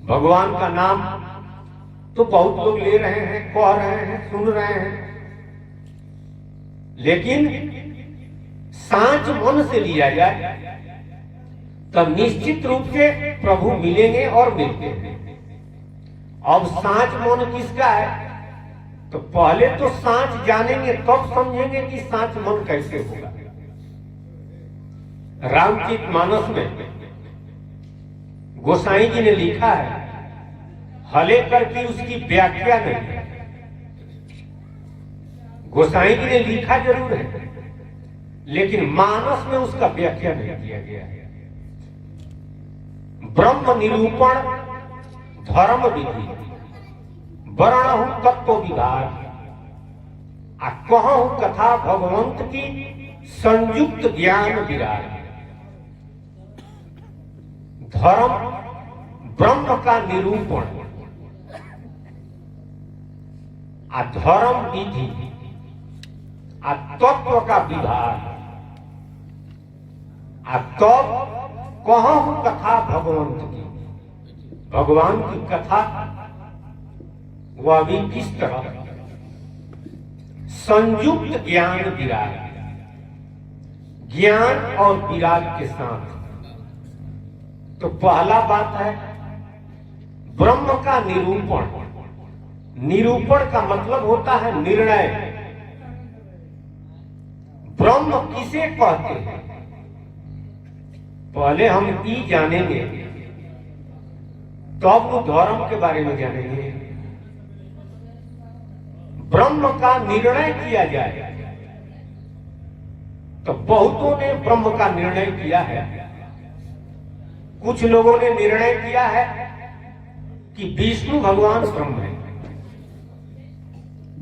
भगवान का नाम तो बहुत लोग ले रहे हैं, कह रहे हैं, सुन रहे हैं, लेकिन सांच मन से लिया जाए तब निश्चित रूप से प्रभु मिलेंगे और मिलते हैं। अब सांच मन किसका है? तो पहले तो सांच जानेंगे तब समझेंगे कि सांच मन कैसे होगा। रामचरितमानस में गोसाई जी ने लिखा है, हले करके उसकी व्याख्या नहीं है। गोसाई जी ने लिखा जरूर है, लेकिन मानस में उसका व्याख्या नहीं किया गया है। ब्रह्म निरूपण धर्म विधि वर्णहु तत्व विभाग आ कहूं कथा भगवंत की संयुक्त ज्ञान विराग। धर्म ब्रह्म का निरूपण आ धर्म विधि आ तत्व का विभाग आ तब कहूं कथा भगवंत की, भगवान की कथा वह भी किस तरह संयुक्त ज्ञान विराग, ज्ञान और विराग के साथ। तो पहला बात है ब्रह्म का निरूपण। निरूपण का मतलब होता है निर्णय। ब्रह्म किसे कहते हैं पहले हम ये जानेंगे, तो अब वो धर्म के बारे में जानेंगे। ब्रह्म का निर्णय किया जाए तो बहुतों ने ब्रह्म का निर्णय किया है। कुछ लोगों ने निर्णय किया है कि विष्णु भगवान ब्रह्म है।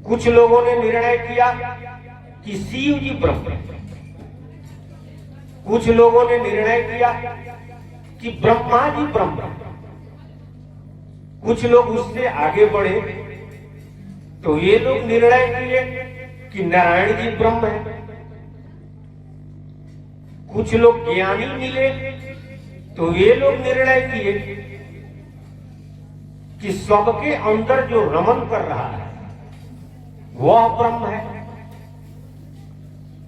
कुछ लोगों ने निर्णय किया कि शिव जी ब्रह्म है। कुछ लोगों ने निर्णय किया कि ब्रह्मा जी ब्रह्म है। कुछ लोग उससे आगे बढ़े तो ये लोग निर्णय किए कि नारायण जी ब्रह्म है। कुछ लोग ज्ञानी मिले तो ये लोग निर्णय किए कि सबके अंदर जो रमन कर रहा है वह ब्रह्म है।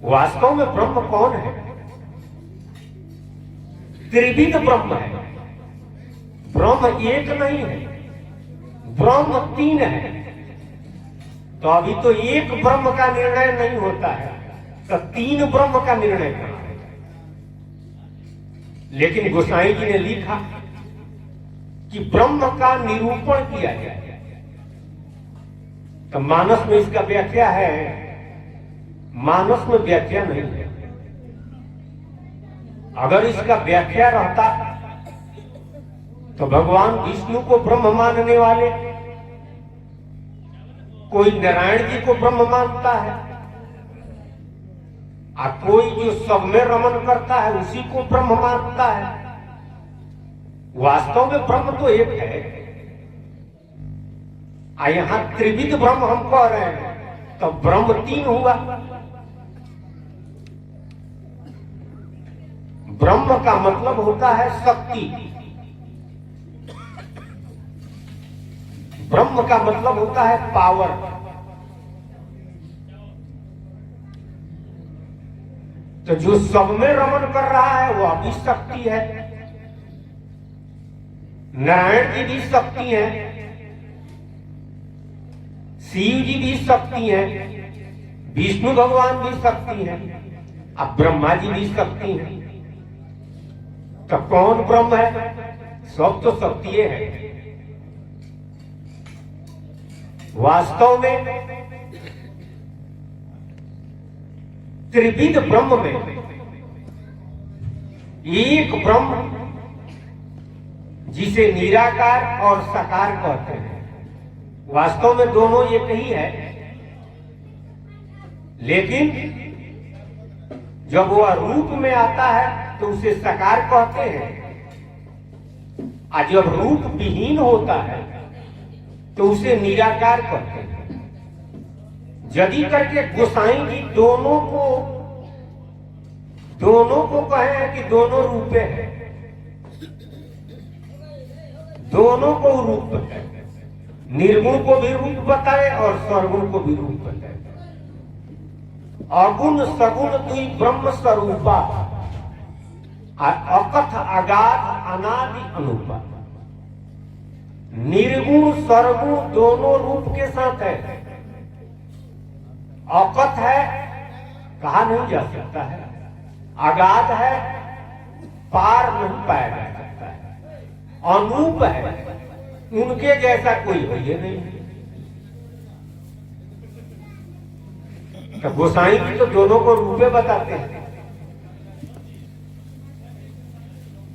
वास्तव में ब्रह्म कौन है? त्रिविध ब्रह्म है। ब्रह्म एक नहीं है, ब्रह्म तीन है। तो अभी तो एक ब्रह्म का निर्णय नहीं होता है, तो तीन ब्रह्म का निर्णय कहां है? लेकिन गोसाई जी ने लिखा कि ब्रह्म का निरूपण किया जाए। तो मानस में इसका व्याख्या है, मानस में व्याख्या नहीं है। अगर इसका व्याख्या रहता तो भगवान विष्णु को ब्रह्म मानने वाले, कोई नारायण जी को ब्रह्म मानता है और कोई जो सब में रमन करता है उसी को ब्रह्म मानता है। वास्तव में ब्रह्म तो एक है। यहां त्रिविध ब्रह्म हम कह रहे हैं तो ब्रह्म तीन हुआ। ब्रह्म का मतलब होता है शक्ति। ब्रह्म का मतलब होता है पावर। तो जो सब में रमन कर रहा है वह भी शक्ति है। नारायण जी भी शक्ति है, शिव जी भी शक्ति है, विष्णु भगवान भी शक्ति है, अब ब्रह्मा जी भी शक्ति है। तो कौन ब्रह्म है? सब तो शक्ति है। वास्तव में त्रिविध ब्रह्म में एक ब्रह्म जिसे निराकार और साकार कहते हैं। वास्तव में दोनों एक ही है, लेकिन जब वह रूप में आता है तो उसे साकार कहते हैं, और जब रूप विहीन होता है तो उसे निराकार कहते हैं। यदि करके गोसाई जी दोनों को कहे कि दोनों रूपे हैं, दोनों को रूप बताए, निर्गुण को भी रूप बताए और सरगुण को भी रूप बताए। अगुण सगुण दुई ब्रह्म स्वरूपा, अकथ अगाध अनादि अनुपा। निर्गुण सरगुण दोनों रूप के साथ है। अकथ है, कहा नहीं जा सकता है। अगाध है, पार नहीं पाया जा सकता है। अनूप है, उनके जैसा कोई है ये नहीं। तो गोसाई भी तो दोनों को रूपे बताते हैं।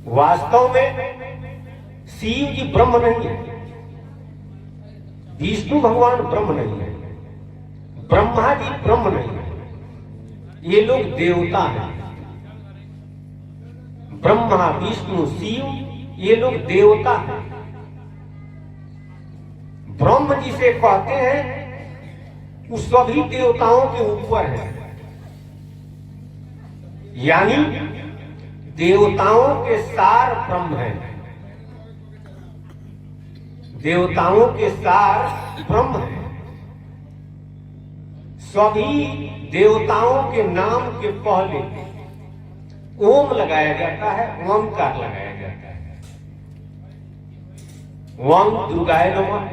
वास्तव में शिव जी ब्रह्म नहीं है, विष्णु भगवान ब्रह्म नहीं है, ब्रह्मा जी ब्रह्म नहीं है, ये लोग देवता हैं। ब्रह्मा विष्णु शिव ये लोग देवता हैं। ब्रह्म जिसे कहते हैं वो सभी देवताओं के ऊपर है, यानी देवताओं के सार ब्रह्म है। देवताओं के सार ब्रह्म है। सभी देवताओं के नाम के पहले ओम लगाया जाता है, ओंकार लगाया जाता है। वं दुर्गाय नमः,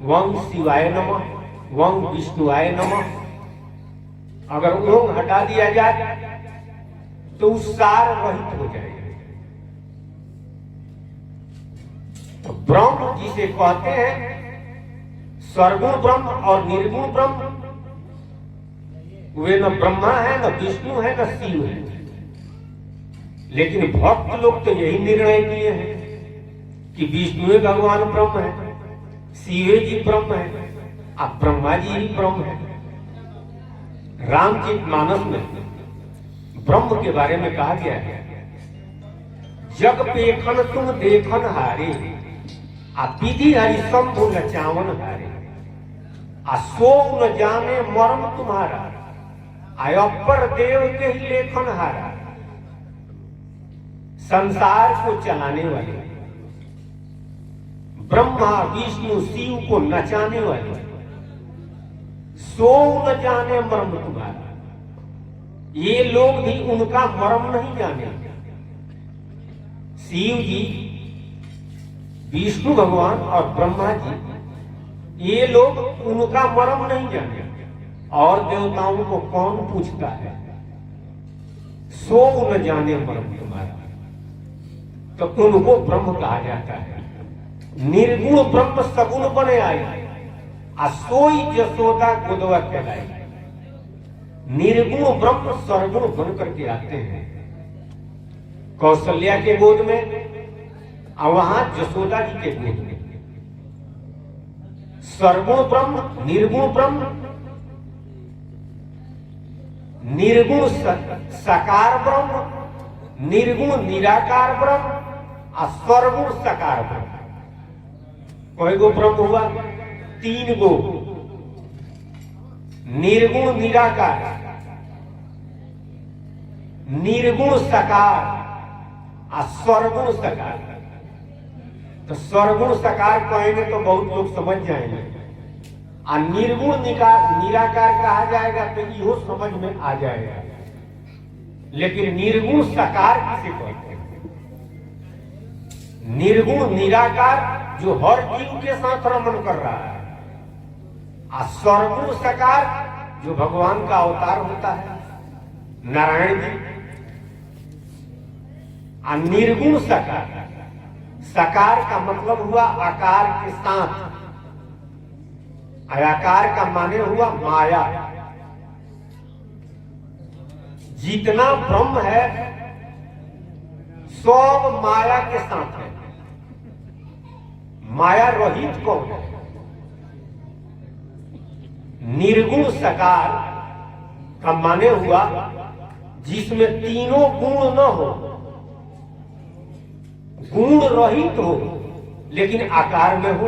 वं शिवाय नमः, वं विष्णुआय नमः। अगर ओम हटा दिया जाए तो उस सार रहित हो जाएगा। तो ब्रह्म जिसे कहते हैं, सरगुण ब्रह्म और निर्गुण ब्रह्म, वे न ब्रह्मा है, न विष्णु है, न शिव है। लेकिन भक्त लोग तो यही निर्णय किए हैं कि विष्णु भगवान ब्रह्म है, शिवे जी ब्रह्म है, अब ब्रह्मा जी ही ब्रह्म है। रामचरितमानस में ब्रह्म के बारे में कहा गया है, जग पेखन तुम देखन हारे, आ विधि हरि शंभु नचावन हारे, आ सो न जाने मर्म तुम्हारा, आ अपर देव के ही लेखन हारा। संसार को चलाने वाले, ब्रह्मा विष्णु शिव को नचाने वाले, सो न जाने मर्म तुम्हारा। ये लोग भी उनका मर्म नहीं जाने। शिव जी, विष्णु भगवान और ब्रह्मा जी, ये लोग उनका मर्म नहीं जाने। और देवताओं को कौन पूछता है? सो न जाने मर्म तुम्हारा, तो उनको ब्रह्म कहा जाता है। निर्गुण ब्रह्म सगुण बने आए, आ सोई जसोदा गोदवा कहलाई। निर्गुण ब्रह्म सरगुण बन करके आते हैं कौशल्या के गोद में और वहां जसोदा जी के गोद में। सरगुण ब्रह्म, निर्गुण ब्रह्म, निर्गुण साकार ब्रह्म, निर्गुण निराकार ब्रह्म और सरगुण साकार ब्रह्म। कई गो ब्रह्म हुआ? 3 गो। निर्गुण निराकार, निर्गुण साकार और सरगुण साकार। तो सरगुण साकार कहेंगे तो बहुत लोग समझ जाएंगे, और निर्गुण निराकार कहा जाएगा तो यो समझ में आ जाएगा। लेकिन निर्गुण साकार किसे कहते हैं? निर्गुण निराकार जो हर जीव के साथ रमन कर रहा है, और सरगुण साकार जो भगवान का अवतार होता है, नारायण जी। और निर्गुण साकार, साकार का मतलब हुआ आकार के साथ, आकार का माने हुआ माया। जितना ब्रह्म है सब माया के साथ है। माया रहित कौन है? निर्गुण साकार का माने हुआ जिसमें तीनों गुण न हो, गुण रहित हो लेकिन आकार में हो,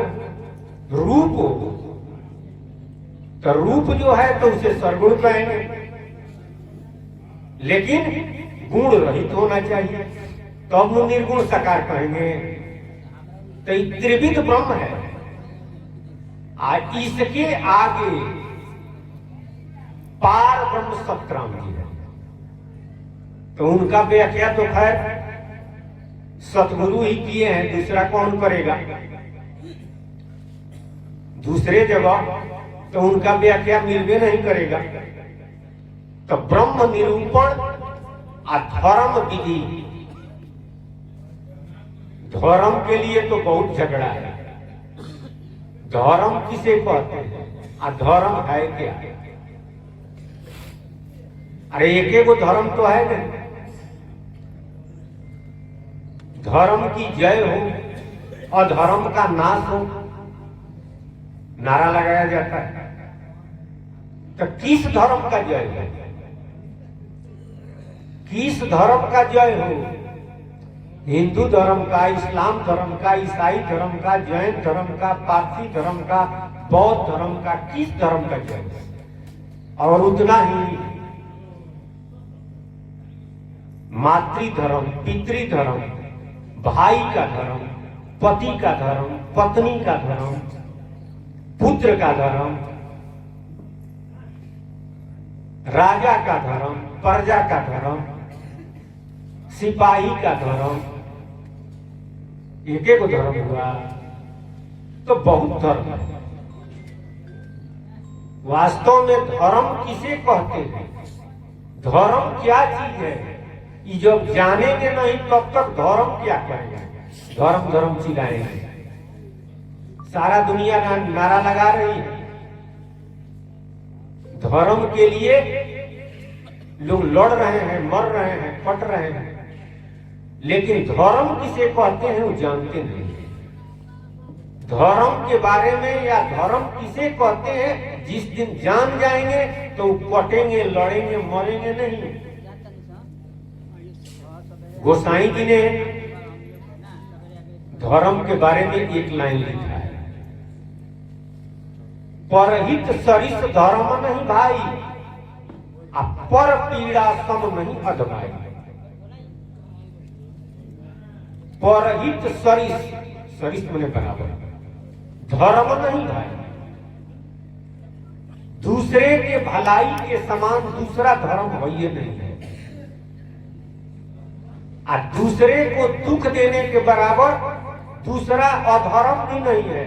रूप हो। तो रूप जो है तो उसे सरगुण कहेंगे, लेकिन गुण रहित होना चाहिए, तब तो निर्गुण साकार कहेंगे। तो ये त्रिविध ब्रह्म है। इसके आगे पार ब्रह्म सतराम जी है। तो उनका व्याख्या तो खैर सतगुरु ही किए हैं, दूसरा कौन करेगा। दूसरे जगह तो उनका व्याख्या मिलवे नहीं करेगा। तो ब्रह्म निरूपण और धर्म विधि, धर्म के लिए तो बहुत झगड़ा है। धर्म किसे कहते हैं और धर्म है क्या। अरे एक वो धर्म तो है नहीं। धर्म की जय हो और धर्म का नाश हो, नारा लगाया जाता है। तो किस धर्म का जय हो, किस धर्म का जय हो। हिंदू धर्म का, इस्लाम धर्म का, ईसाई धर्म का, जैन धर्म का, पारसी धर्म का, बौद्ध धर्म का, किस धर्म का जय हो। और उतना ही मातृधर्म, पितृधर्म, भाई का धर्म, पति का धर्म, पत्नी का धर्म, पुत्र का धर्म, राजा का धर्म, प्रजा का धर्म, सिपाही का धर्म, एक एक धर्म हुआ तो बहुत धर्म है। वास्तव में धर्म किसे कहते हैं, धर्म क्या चीज है, ये जब जानेंगे नहीं तब तक धर्म क्या करेंगे। धर्म धर्म चिल्लाएंगे, सारा दुनिया नारा लगा रही है। धर्म के लिए लोग लड़ रहे हैं, मर रहे हैं, पट रहे हैं, लेकिन धर्म किसे कहते हैं वो जानते नहीं। धर्म के बारे में या धर्म किसे कहते हैं, जिस दिन जान जाएंगे तो कटेंगे, लड़ेंगे, मरेंगे नहीं। गोसाई जी ने धर्म के बारे में एक लाइन लिखा है, परहित सरिस धर्म नहीं भाई, पर पीड़ा सम नहीं अधभाई। परहित सरिस, सरिस मैंने बराबर, धर्म नहीं भाई। दूसरे के भलाई के समान दूसरा धर्म है ये नहीं है। और दूसरे को दुख देने के बराबर दूसरा अधर्म भी नहीं है।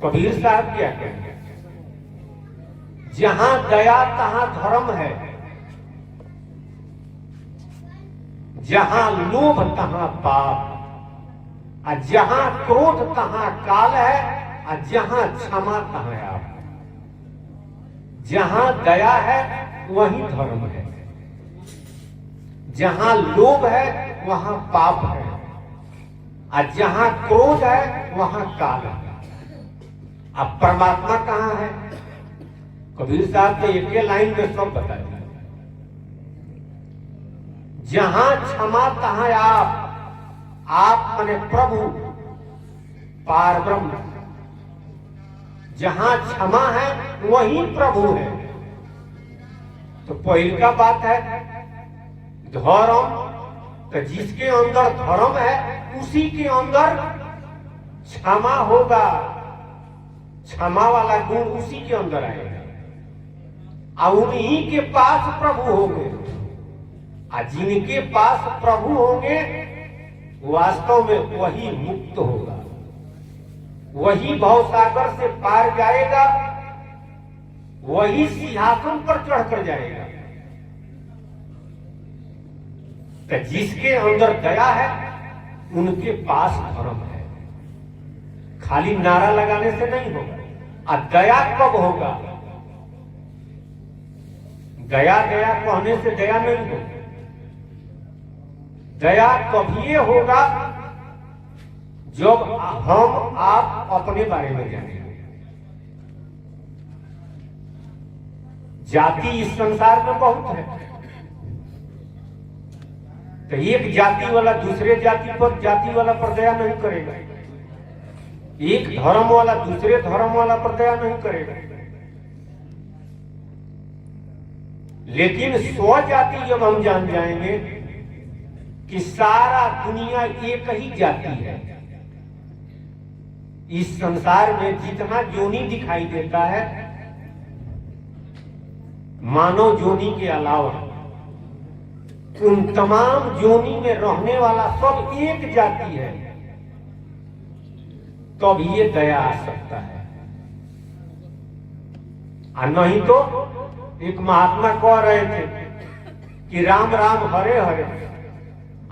कबीर साहब क्या कहते हैं, जहां दया तहां धर्म है, जहां लोभ तहां पाप, और जहां क्रोध तहां काल है, और जहां क्षमा तहां आप। जहां दया है वहीं धर्म है, जहां लोभ है वहां पाप है, और जहां क्रोध है वहां काल है। अब परमात्मा कहां है, कबीर साहब ने एक लाइन में सब बता दिया। जहां क्षमा तहां आप माने प्रभु पार ब्रह्म। जहां क्षमा है वहीं प्रभु है। तो पहली का बात है धर्म, तो जिसके अंदर धर्म है उसी के अंदर क्षमा होगा। क्षमा वाला गुण उसी के अंदर आएगा, और उन्हीं के पास प्रभु होंगे। और जिनके पास प्रभु होंगे वास्तव में वही मुक्त होगा, वही भवसागर से पार जाएगा, वही सिंहासन पर चढ़कर जाएगा। तो जिसके अंदर दया है उनके पास धर्म है। खाली नारा लगाने से नहीं होगा। और दया कब होगा, दया दया कहने से दया नहीं होगा। दया कभी होगा जब हम आप अपने बारे में जानेंगे। जाति इस संसार में बहुत है, तो एक जाति वाला दूसरे जाति वाला पर दया नहीं करेगा, एक धर्म वाला दूसरे धर्म वाला पर दया नहीं करेगा। लेकिन स्व जाति जब हम जान जाएंगे कि सारा दुनिया एक ही जाति है। इस संसार में जितना जोनी दिखाई देता है मानव जोनी के अलावा, उन तमाम जोनी में रहने वाला सब एक जाति है, तब ये दया आ सकता है। और नहीं तो एक महात्मा कह रहे थे कि राम राम हरे हरे,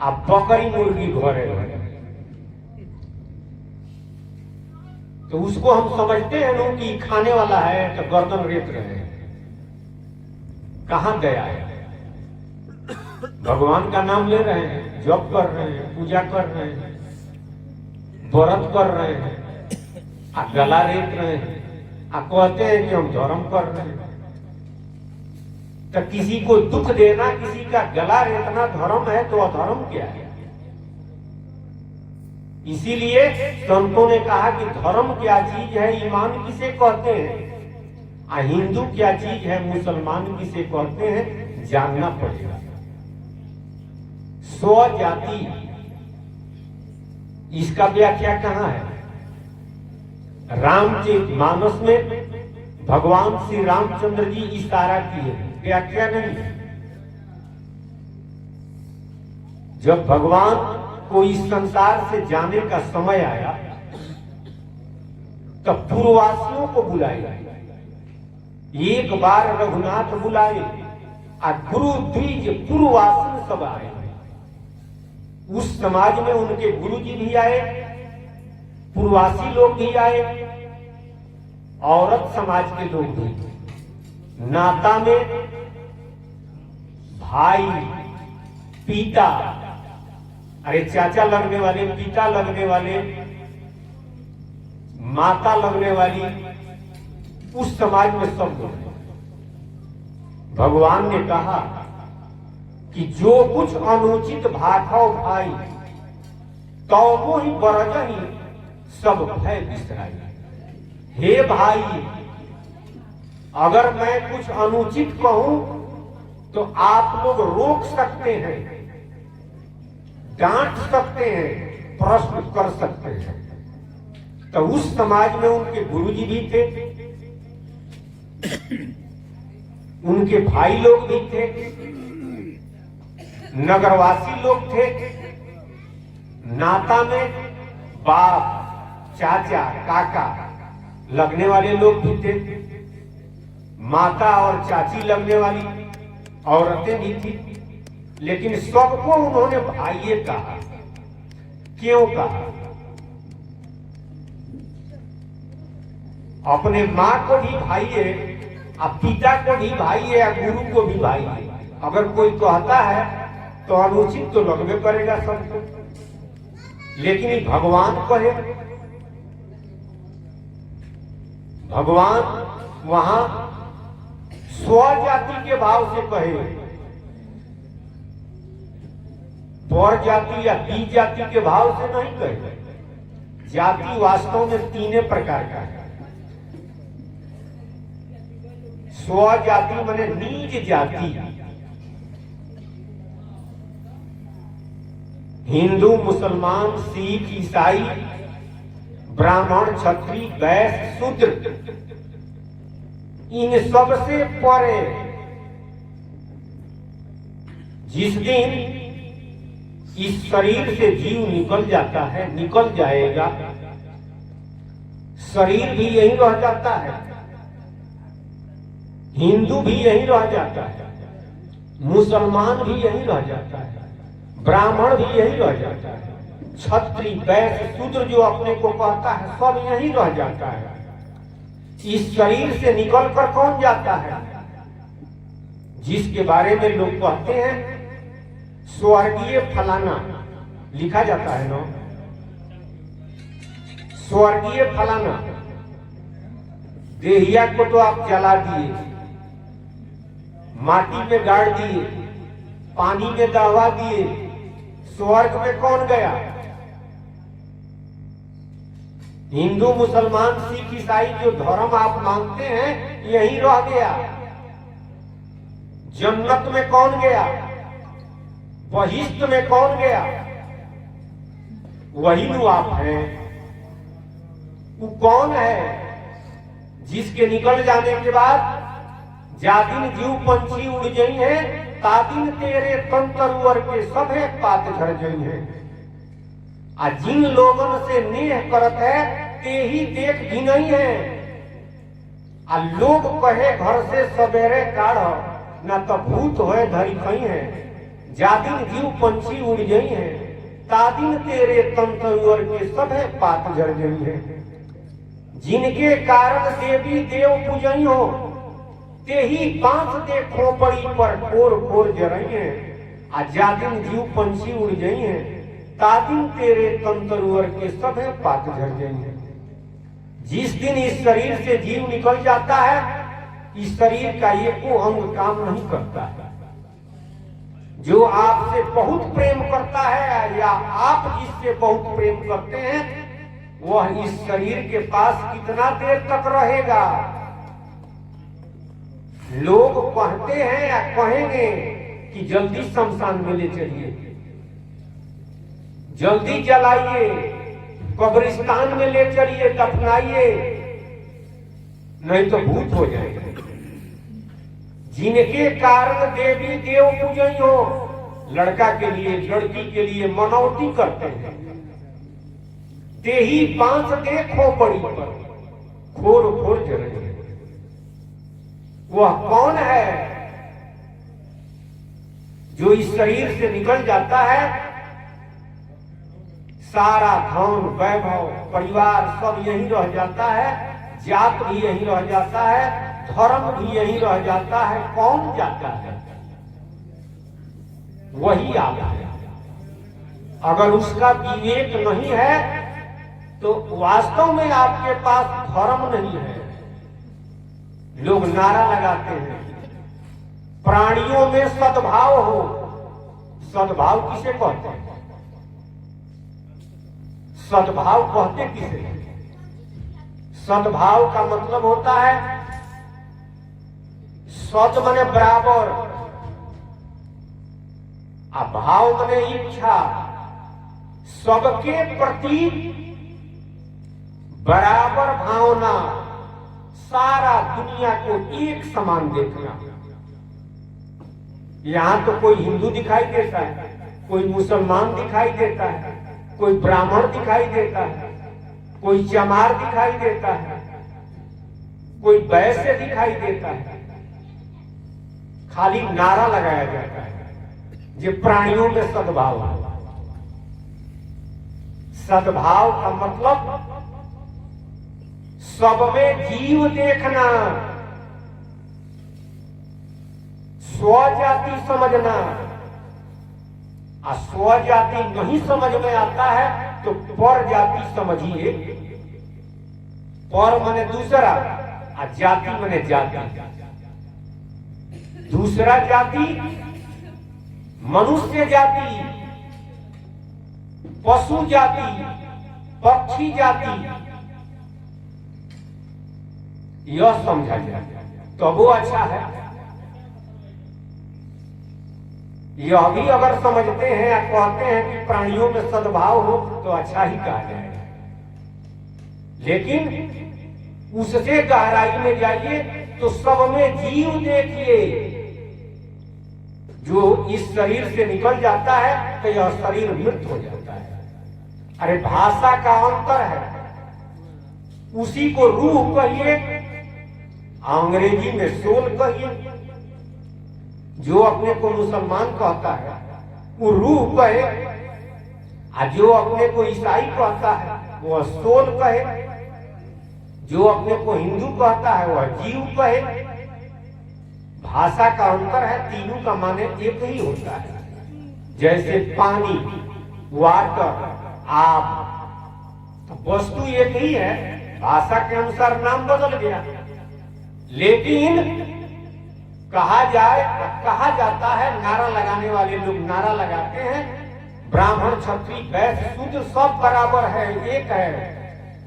आप बकरी मुर्गी घरे घरे, तो उसको हम समझते हैं ना कि खाने वाला है तो गर्दन रेत रहे। कहां दया है? भगवान का नाम ले रहे हैं, जप कर रहे हैं, पूजा कर रहे हैं, व्रत कर रहे हैं, आ गला रेत रहे हैं, आ कहते हैं कि हम धर्म कर रहे हैं। तो किसी को दुख देना, किसी का गला रेतना धर्म है तो अधर्म क्या है? इसीलिए संतों ने कहा कि धर्म क्या चीज है, ईमान किसे कहते हैं, हिंदू क्या चीज है, मुसलमान किसे कहते हैं, जानना पड़ेगा। स्व जाति, इसका व्याख्या कहां है? रामचरितमानस में भगवान श्री रामचंद्र जी इशारा किए, व्याख्या नहीं। जब भगवान को इस संसार से जाने का समय आया तब पूर्ववासियों को बुलाया। एक बार रघुनाथ बुलाए और गुरु द्विज पूर्ववासी सब आए। उस समाज में उनके गुरु जी भी आए, पूर्ववासी लोग भी आए, औरत समाज के लोग भी। नाता में भाई, पिता, अरे चाचा लगने वाले, पिता लगने वाले, माता लगने वाली, उस समाज में सब लोग। भगवान ने कहा कि जो कुछ अनुचित भाखौ भाई तो वो ही बरजही सब भय बिसराई। हे भाई, अगर मैं कुछ अनुचित कहूं तो आप लोग रोक सकते हैं, डांट सकते हैं, प्रश्न कर सकते हैं। तो उस समाज में उनके गुरुजी भी थे, उनके भाई लोग भी थे, नगरवासी लोग थे। नाता में बाप, चाचा, काका लगने वाले लोग भी थे, माता और चाची लगने वाली औरतें भी थी। लेकिन सबको उन्होंने भाइये कहा। क्यों कहा? अपने माँ को भी भाइये, पिता को भी भाइये, या गुरु को भी भाइये। अगर कोई कहता है तो अनुचित तो लगवे करेगा सबको, लेकिन भगवान कहे, भगवान वहां स्व जाति के भाव से कहे, पर जाति या बीज जाति के भाव से नहीं कहे। जाति वास्तव में तीन प्रकार का है। स्व जाति माने नीच जाति। हिंदू, मुसलमान, सिख, ईसाई, ब्राह्मण, क्षत्रिय, वैश्य, शूद्र, इन सबसे परे जिस दिन इस शरीर से जीव निकल जाता है, निकल जाएगा, शरीर भी यही रह जाता है, हिंदू भी यही रह जाता है, मुसलमान भी यही रह जाता है, ब्राह्मण भी यही रह जाता है, क्षत्रिय, वैश्य, शूद्र जो अपने को कहता है सब यही रह जाता है। इस शरीर से निकलकर कौन जाता है? जिसके बारे में लोग कहते हैं स्वर्गीय फलाना, लिखा जाता है ना, स्वर्गीय फलाना। देहिया को तो आप जला दिए, माटी में गाड़ दिए, पानी में दहवा दिए, स्वर्ग में कौन गया? हिंदू, मुसलमान, सिख, ईसाई जो धर्म आप मानते हैं यही रह गया। जन्नत में कौन गया? बहिष्ठ में कौन गया? वही नु आप हैं। वो कौन है जिसके निकल जाने के बाद जादिन जीव पंछी उड़ गई है, तादिन तेरे तन तरुवर के सभे पात झड़ गई है। आ जिन लोगन से नेह करत है ते ही देख गिनई है। आ लोग कहे घर से सवेरे काढ़ न तो भूत होए धरी खई है। जादिन जीव पंछी उड़ गई है, तादिन तेरे तन तरुवर के सभे पात झड़ गई है। जिनके कारण देवी देव पूजई हो, ते ही बांस दे खोपड़ी पर खोर खोर जरई है। आ जादिन जीव पंछी उड़ गई है, तादिन तेरे तन तरुवर के सभे पात झड़ गई है। जिस दिन इस शरीर से जीव निकल जाता है, इस शरीर का एको अंग काम नहीं करता है। जो आपसे बहुत प्रेम करता है या आप जिससे बहुत प्रेम करते हैं, वह इस शरीर के पास कितना देर तक रहेगा? लोग कहते हैं या कहेंगे कि जल्दी शमशान में ले चलिए, जल्दी जलाइए, कब्रिस्तान में ले चलिए, दफनाइए, नहीं तो भूत हो जाएगा। जिनके कारण देवी देव पूजई हो, लड़का के लिए लड़की के लिए मनौती करते हैं, ते ही बांस दे खोपड़ी पर खोर खोर जरे। वह कौन है जो इस शरीर से निकल जाता है? सारा धन वैभव परिवार सब यहीं रह जाता है, जात भी यहीं रह जाता है, धर्म भी यहीं रह जाता है। कौन जाता है? वही आप है। अगर उसका विवेक नहीं है तो वास्तव में आपके पास धर्म नहीं है। लोग नारा लगाते हैं प्राणियों में सद्भाव हो। सद्भाव किसे कहते हैं? सद्भाव कहते किसे? सद्भाव का मतलब होता है सद मने बराबर, भाव मने इच्छा, सबके प्रति बराबर भावना, सारा दुनिया को एक समान देखना। यहां तो कोई हिंदू दिखाई देता है, कोई मुसलमान दिखाई देता है, कोई ब्राह्मण दिखाई देता है, कोई चमार दिखाई देता है, कोई वैश्य दिखाई देता है। खाली नारा लगाया जाता है जो प्राणियों में सद्भाव है। सद्भाव का मतलब सब में जीव देखना, स्वजाति समझना। स्वजाति नहीं समझ में आता है तो पर जाति समझिए। पर माने दूसरा, जाति माने जाति। दूसरा जाति मनुष्य जाति, पशु जाति, पक्षी जाति, यह समझा जाए तो वो अच्छा है। यह भी अगर समझते हैं या कहते हैं कि प्राणियों में सद्भाव हो तो अच्छा ही कहा जाएगा। लेकिन उससे गहराई में जाइए तो सब में जीव देखिए। जो इस शरीर से निकल जाता है तो यह शरीर मृत हो जाता है। अरे भाषा का अंतर है, उसी को रूह कहिए, अंग्रेजी में सोल कहिए। जो अपने को मुसलमान कहता है वो रूह कहे, और जो अपने को ईसाई कहता है वह सोल कहे, जो अपने को हिंदू कहता है वह जीव कहे। भाषा का अंतर है, तीनों का माने एक ही होता है। जैसे पानी, वाटर, आप, तो वस्तु एक ही है, भाषा के अनुसार नाम बदल गया। लेकिन कहा जाता है, नारा लगाने वाले लोग नारा लगाते हैं ब्राह्मण क्षत्रिय वैश्य शूद्र सब बराबर है, एक है।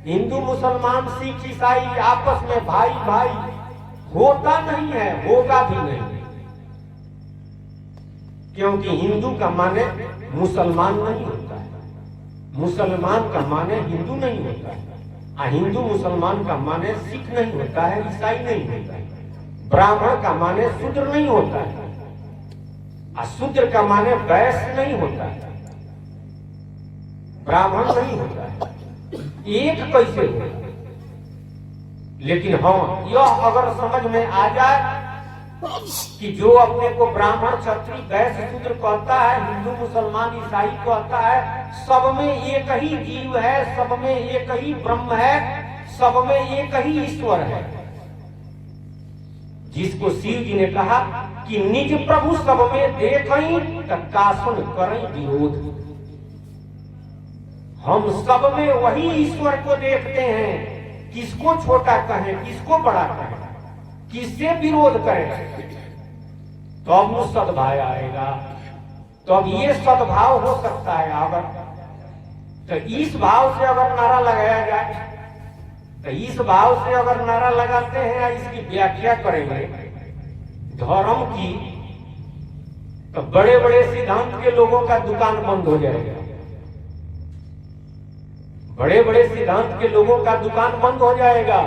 हिंदू मुसलमान सिख ईसाई आपस में भाई भाई होता नहीं है, होगा भी नहीं। क्योंकि हिंदू का माने मुसलमान नहीं होता है, मुसलमान का माने हिंदू नहीं होता है, हिंदू मुसलमान का माने सिख नहीं होता है, ईसाई नहीं होता है, ब्राह्मण का माने शूद्र नहीं होता है, शूद्र का माने वैश्य नहीं होता है, ब्राह्मण नहीं होता है। एक कैसे होगा? लेकिन हाँ, यह अगर समझ में आ जाए कि जो अपने को ब्राह्मण क्षत्रिय वैश्य शूद्र कहता है, हिंदू मुसलमान ईसाई कहता है, सब में एक ही जीव है, सब में एक ही ब्रह्म है, सब में एक ही ईश्वर है, जिसको शिव जी ने कहा कि निज प्रभु सब में देखई कासन करई विरोध। हम सब में वही ईश्वर को देखते हैं, किसको छोटा कहें, किसको बड़ा कहें, किससे विरोध करें, तो अब वो सद्भाव आएगा। तो अब ये सद्भाव हो सकता है अगर, तो इस भाव से अगर नारा लगाया जाए, तो इस भाव से अगर नारा लगाते हैं, इसकी व्याख्या करेंगे धर्म की, तो बड़े बड़े सिद्धांत के लोगों का दुकान बंद हो जाएगा, बड़े बड़े सिद्धांत के लोगों का दुकान बंद हो जाएगा,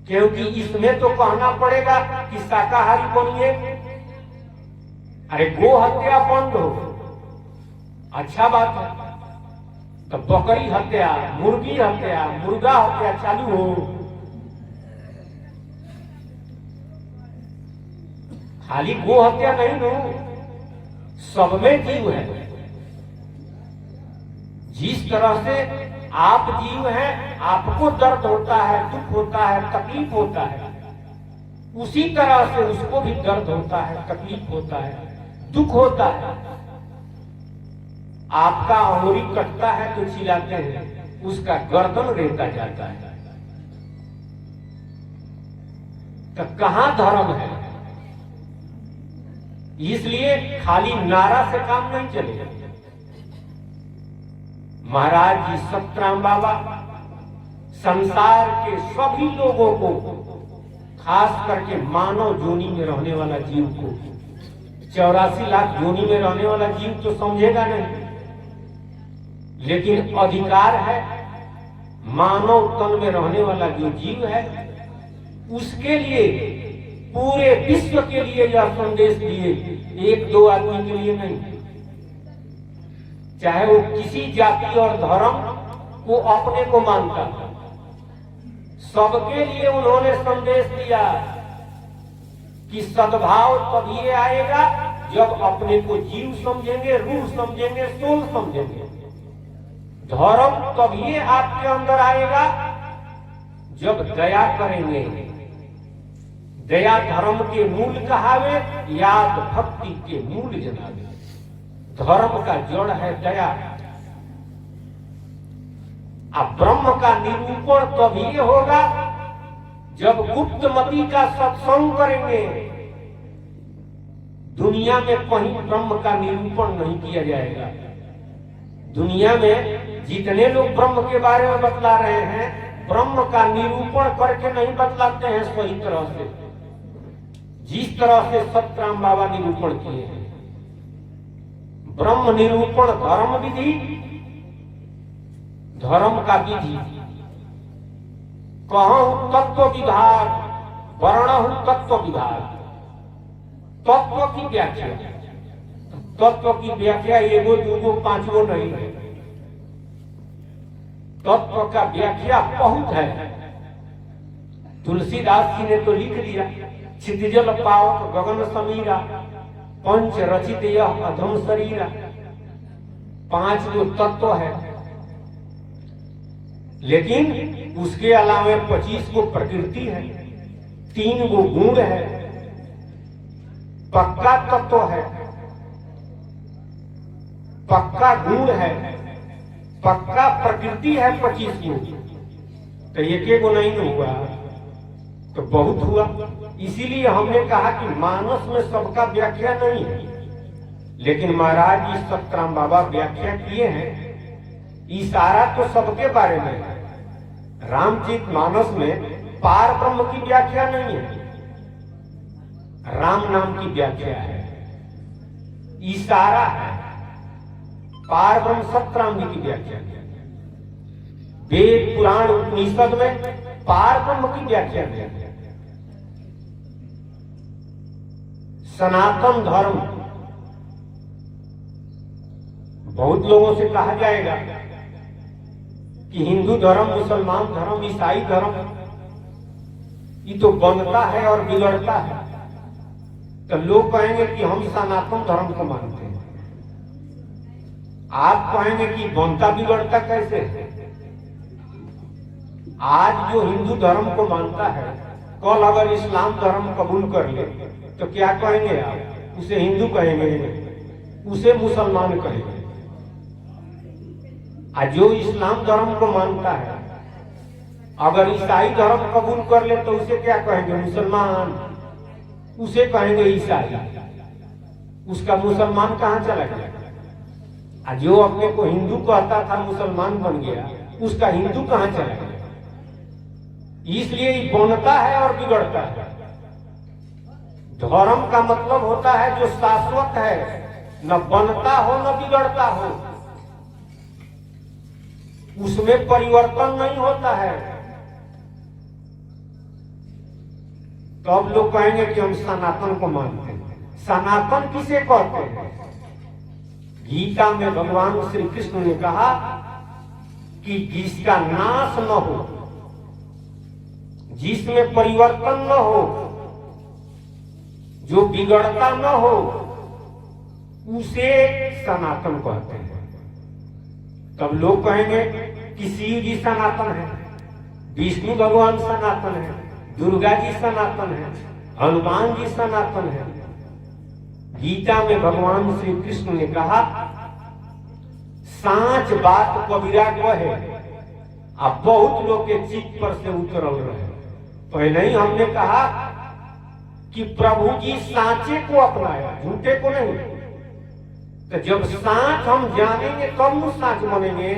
क्योंकि इसमें तो कहना पड़ेगा कि शाकाहारी बनिए, अरे गो हत्या बंद हो, अच्छा बात है, तो बकरी हत्या, मुर्गी हत्या, मुर्गा हत्या चालू हो, खाली गो हत्या नहीं हो, सब में जीव है। जिस तरह से आप जीव हैं, आपको दर्द होता है, दुख होता है, तकलीफ होता है, उसी तरह से उसको भी दर्द होता है, तकलीफ होता है, दुख होता है। आपका अंगुली कटता है तो चिल्लाते हैं, उसका गर्दन रेता जाता है, तो कहां धर्म है? इसलिए खाली नारा से काम नहीं चलेगा। महाराज जी सतराम बाबा संसार के सभी लोगों को, खास करके मानव जोनी में रहने वाला जीव को, 84 लाख जोनी में रहने वाला जीव तो समझेगा नहीं, लेकिन अधिकार है मानव तन में रहने वाला जो जीव है, उसके लिए, पूरे विश्व के लिए यह संदेश दिए, एक दो आदमी के लिए नहीं, चाहे वो किसी जाति और धर्म को अपने को मानता, सबके लिए उन्होंने संदेश दिया कि सद्भाव तभी आएगा जब अपने को जीव समझेंगे, रूह समझेंगे, सोल समझेंगे। धर्म तभी आपके अंदर आएगा जब दया करेंगे। दया धर्म के मूल कहावे, याद भक्ति के मूल जनावे। धर्म का जड़ है दया। अब ब्रह्म का निरूपण तभी होगा जब गुप्तमती का सत्संग करेंगे। दुनिया में कहीं ब्रह्म का निरूपण नहीं किया जाएगा। दुनिया में जितने लोग ब्रह्म के बारे में बतला रहे हैं, ब्रह्म का निरूपण करके नहीं बतलाते हैं सही तरह से, जिस तरह से सतराम बाबा निरूपण किए हैं। ब्रह्म निरूपण धर्म विधि, धर्म का विधि। कहूं तत्व विभाग, वर्णहु तत्व विभाग। तत्व की व्याख्या, तत्व की व्याख्या एगो दूगो पांचगो नहीं है। तत्व का व्याख्या बहुत है। तुलसीदास जी ने तो लिख दिया, क्षितिजल पावक गगन समीरा, पंच रचित यह अधम शरीरा। 5 जो तत्व है, लेकिन उसके अलावा 25 को प्रकृति है, 3 वो गुण है, पक्का तत्व है, पक्का गुण है, पक्का प्रकृति है 25 गुण। तो एक को नहीं हुआ तो बहुत हुआ। इसीलिए हमने कहा कि मानस में सबका व्याख्या नहीं है, लेकिन महाराज जी सतराम बाबा व्याख्या किए हैं। इशारा तो सबके बारे में है। रामचरित मानस में पार ब्रह्म की व्याख्या नहीं है, राम नाम की व्याख्या है। इशारा है। पार ब्रह्म सत्रांगी की व्याख्या है। वेद पुराण उपनिषद में पार ब्रह्म की व्याख्या है। सनातन धर्म, बहुत लोगों से कहा जाएगा कि हिंदू धर्म, मुसलमान धर्म, ईसाई धर्म ये तो बनता है और बिगड़ता है। तो लोग कहेंगे कि हम सनातन धर्म को मानते हैं। आप कहेंगे कि बनता बिगड़ता कैसे? आज जो हिंदू धर्म को मानता है, कल अगर इस्लाम धर्म कबूल कर ले तो क्या कहेंगे आप? उसे हिंदू कहेंगे, उसे मुसलमान कहेंगे। आज जो इस्लाम धर्म को मानता है, अगर ईसाई धर्म कबूल कर ले तो उसे क्या कहेंगे? मुसलमान। उसे कहेंगे ईसाई। उसका मुसलमान कहां चला गया? जो अपने को हिंदू कहता था मुसलमान बन गया, उसका हिंदू कहां चला गया? इसलिए ये बनता है और बिगड़ता है। धर्म का मतलब होता है जो शाश्वत है, न बनता हो न बिगड़ता हो, उसमें परिवर्तन नहीं होता है। तो अब लोग कहेंगे कि हम सनातन को मानते हैं। सनातन किसे कहते हैं? गीता में भगवान श्री कृष्ण ने कहा कि जिसका नाश न हो, जिसमें परिवर्तन न हो, जो बिगड़ता न हो, उसे सनातन कहते हैं। तब लोग कहेंगे कि शिव जी सनातन है, विष्णु भगवान सनातन है, दुर्गा जी सनातन है, हनुमान जी सनातन है। गीता में भगवान श्री कृष्ण ने कहा सांच बात कबीरा कहे, अब बहुत लोग के चित्त पर से उतरल रहे। पहले ही हमने कहा कि प्रभु जी सांचे को अपनाया, झूठे को नहीं। तो जब सांच हम जानेंगे तब तो सांच बनेंगे।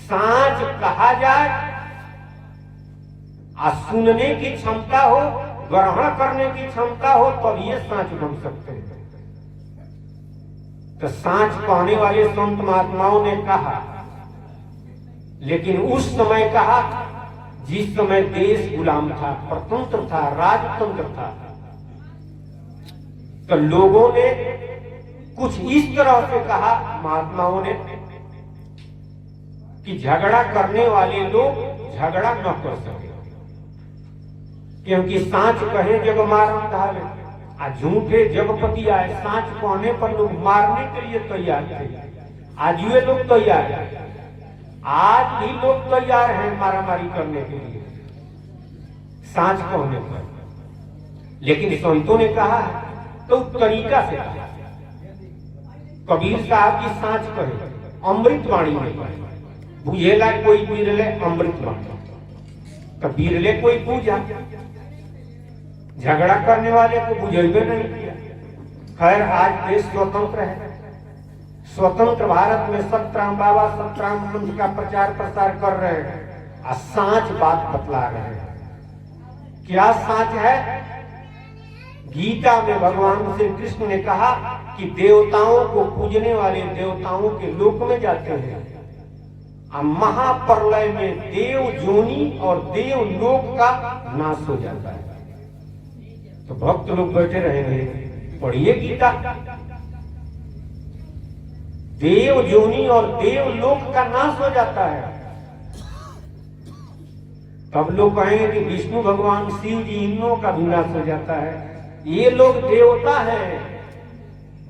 सांच कहा जाए और सुनने की क्षमता हो, ग्रहण करने की क्षमता हो, तब ये सांच बन सकते हैं। तो सांच कहने वाले संत महात्माओं ने कहा, लेकिन उस समय कहा जिस समय देश गुलाम था, प्रतंत्र था, राजतंत्र था। तो लोगों ने कुछ इस तरह से कहा, महात्माओं ने, कि झगड़ा करने वाले लोग झगड़ा न कर सके, क्योंकि सांच कहे जग मारन धावे, झूठे जगपति आए। सांच कहने पर लोग मारने के लिए तैयार थे। आज ये लोग तैयार हैं, आज भी लोग तैयार हैं मारामारी करने के लिए सांच कहने पर। लेकिन संतों ने कहा तो तरीका से कहा। कबीर साहब की सांच कहे, अमृत वाणी में कहे, बुझेला कोई बिरले अमृत वाणी, तो बिरले कोई पूजा, झगड़ा करने वाले को बुझेबे नहीं किया। खैर, आज देश स्वतंत्र है। स्वतंत्र भारत में सतराम बाबा सतराम मंत्र का प्रचार प्रसार कर रहे हैं और सांच बात बतला रहे हैं। क्या सांच है? गीता में भगवान श्री कृष्ण ने कहा कि देवताओं को पूजने वाले देवताओं के लोक में जाते हैं और महाप्रलय में देव जोनी और देव लोक का नाश हो जाता है। तो भक्त लोग बैठे रहेंगे, पढ़िए गीता। देव जोनी और देव लोक का नाश हो जाता है। तब लोग कहेंगे कि विष्णु भगवान, शिव जी, इनों का भी नाश हो जाता है। ये लोग देवता हैं।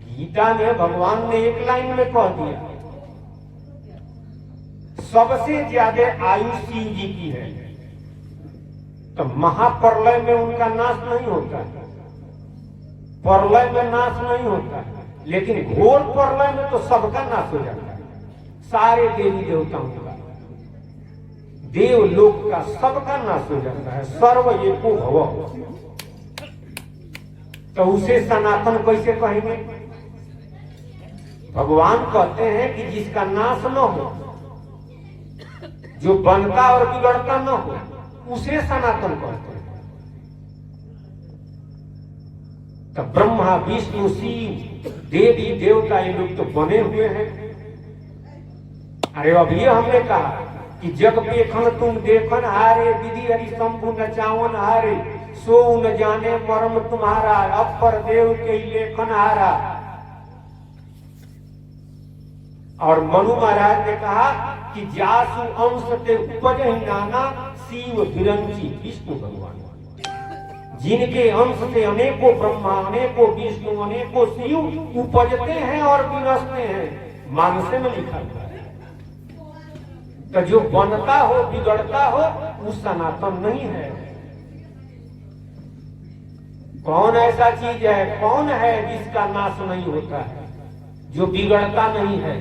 गीता में भगवान ने एक लाइन में कह दिया, सबसे ज्यादा आयु शिव जी की है। तो महाप्रलय में उनका नाश नहीं होता है, प्रलय में नाश नहीं होता है, लेकिन घोर प्रलय में तो सबका नाश हो जाता है। सारे देवी देवताओं का, देवलोक का सबका नाश हो जाता है। सर्व एको भव। तो उसे सनातन कैसे कहेंगे? भगवान कहते हैं कि जिसका नाश न हो, जो बनता और बिगड़ता न हो, उसे सनातन कहते हैं। तो ब्रह्मा विष्णु शिव देवी देवता ये लोग तो बने हुए हैं। अरे अभी हमने कहा कि जग देखन तुम देखन हारे, विधि हरि शंभु नचावन हारे, सो न जाने मर्म तुम्हारा, अपर देव के लेखन हारा। और मनु महाराज ने कहा कि जासु अंश ते उपज ही नाना, शिव विरंची विष्णु भगवान। जिनके अंश से अनेकों ब्रह्मा अनेकों विष्णु अनेकों शिव उपजते हैं और विनसते हैं, मानसे में लिखा हुआ है। तो जो बनता हो बिगड़ता हो वो सनातन नहीं है। कौन ऐसा चीज है, कौन है जिसका नाश नहीं होता है, जो बिगड़ता नहीं है?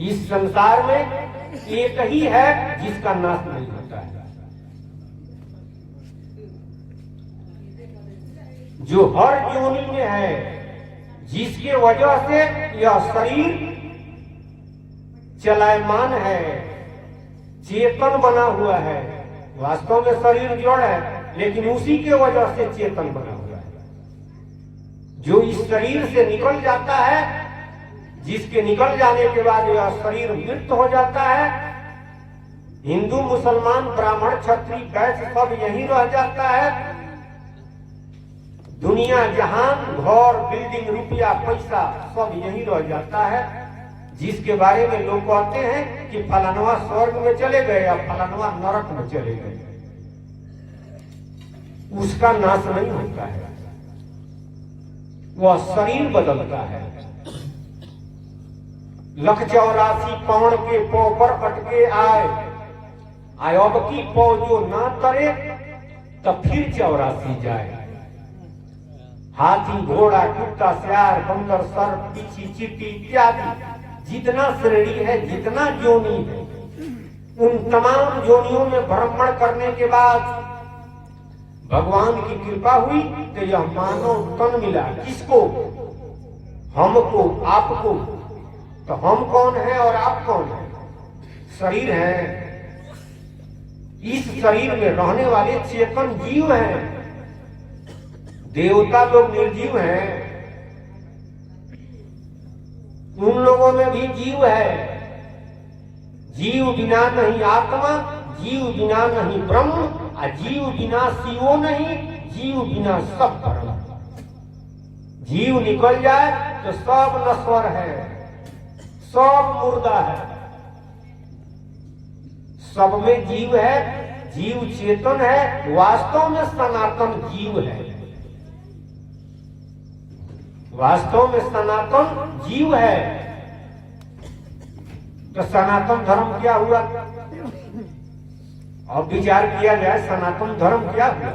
इस संसार में एक ही है जिसका नाश नहीं होता है, जो हर योनि में है, जिसके वजह से यह शरीर चलायमान है, चेतन बना हुआ है। वास्तव में शरीर जड़ है, लेकिन उसी के वजह से चेतन बना हुआ है। जो इस शरीर से निकल जाता है, जिसके निकल जाने के बाद यह शरीर मृत हो जाता है, हिंदू मुसलमान ब्राह्मण क्षत्रिय वैश्य सब यहीं रह जाता है। दुनिया जहान घर बिल्डिंग रुपया पैसा सब यहीं रह जाता है, जिसके बारे में लोग कहते हैं कि फलानवा स्वर्ग में चले गए या फलानवा नरक में चले गए। उसका नाश नहीं होता है, वह शरीर बदलता है। 184 पौड़ के पौ पर अटके आए, अब की पौ जो ना तरे तब फिर 84 जाए। हाथी घोड़ा कुत्ता सियार बंदर सर्प बिच्छी चींटी इत्यादि जितना श्रेणी है, जितना जोनी है, उन तमाम जोनियों में भ्रमण करने के बाद भगवान की कृपा हुई तो यह मानव तन मिला। किसको? हमको, आपको। तो हम कौन है और आप कौन है? शरीर है। इस शरीर में रहने वाले चेतन जीव हैं। देवता लोग निर्जीव हैं, उन लोगों में भी जीव है। जीव बिना नहीं आत्मा, जीव बिना नहीं ब्रह्म, जीव बिना शिवो नहीं, जीव बिना सब ब्रह्म। जीव निकल जाए तो सब नश्वर है, सब मुर्दा है। सब में जीव है, जीव चेतन है, वास्तव में सनातन जीव है। वास्तव में सनातन जीव है। तो सनातन धर्म क्या हुआ? अब विचार किया जाए, सनातन धर्म क्या हुआ?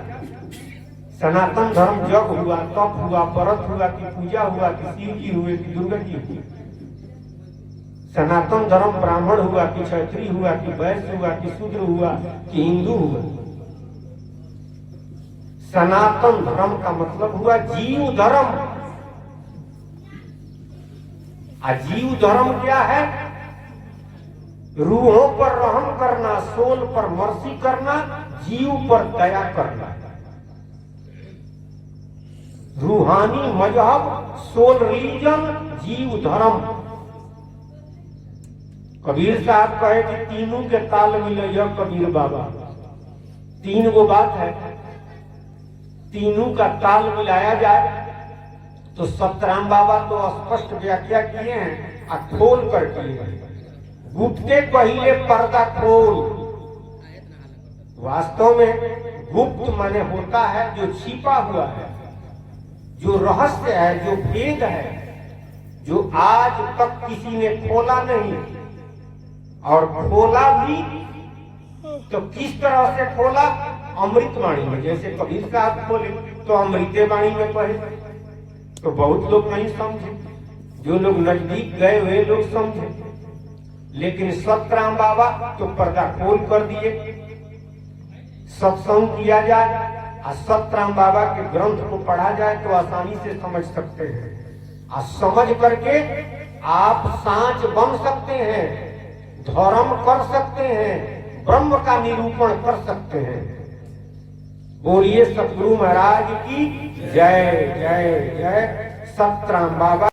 सनातन धर्म जग हुआ, तप हुआ, व्रत हुआ, कि पूजा हुआ, कि शिव की हुए, कि दुर्गा की हुई। सनातन धर्म ब्राह्मण हुआ, कि क्षत्रिय हुआ, कि वैश्य हुआ, कि शूद्र हुआ, कि हिंदू हुआ। सनातन धर्म का मतलब हुआ जीव धर्म। जीव धर्म क्या है? रूहों पर रहम करना, सोल पर मर्सी करना, जीव पर दया करना। रूहानी मजहब, सोल रिलीजन, जीव धर्म। कबीर साहब कहे कि तीनों के ताल मिले यह कबीर बाबा। 3 गो बात है, तीनों का ताल मिलाया जाए तो सतराम बाबा तो स्पष्ट व्याख्या किए हैं, खोल कर किए हैं। गुप्ते पहले पर्दा खोल। वास्तव में गुप्त माने होता है जो छिपा हुआ है, जो रहस्य है, जो भेद है, जो आज तक किसी ने खोला नहीं। और खोला भी तो किस तरह से खोला? अमृतवाणी में। जैसे कबीर साहब खोले तो अमृतवाणी में पढ़े, तो बहुत लोग नहीं समझे। जो लोग नजदीक गए हुए लोग समझे, लेकिन सतराम बाबा तो पर्दा खोल कर दिए। सत्संग किया जाए और सतराम बाबा के ग्रंथ को पढ़ा जाए तो आसानी से समझ सकते हैं। और समझ करके आप सांच बन सकते हैं, धर्म कर सकते हैं, ब्रह्म का निरूपण कर सकते हैं। बोलिए सतगुरु महाराज की जय जय जय। सतराम बाबा।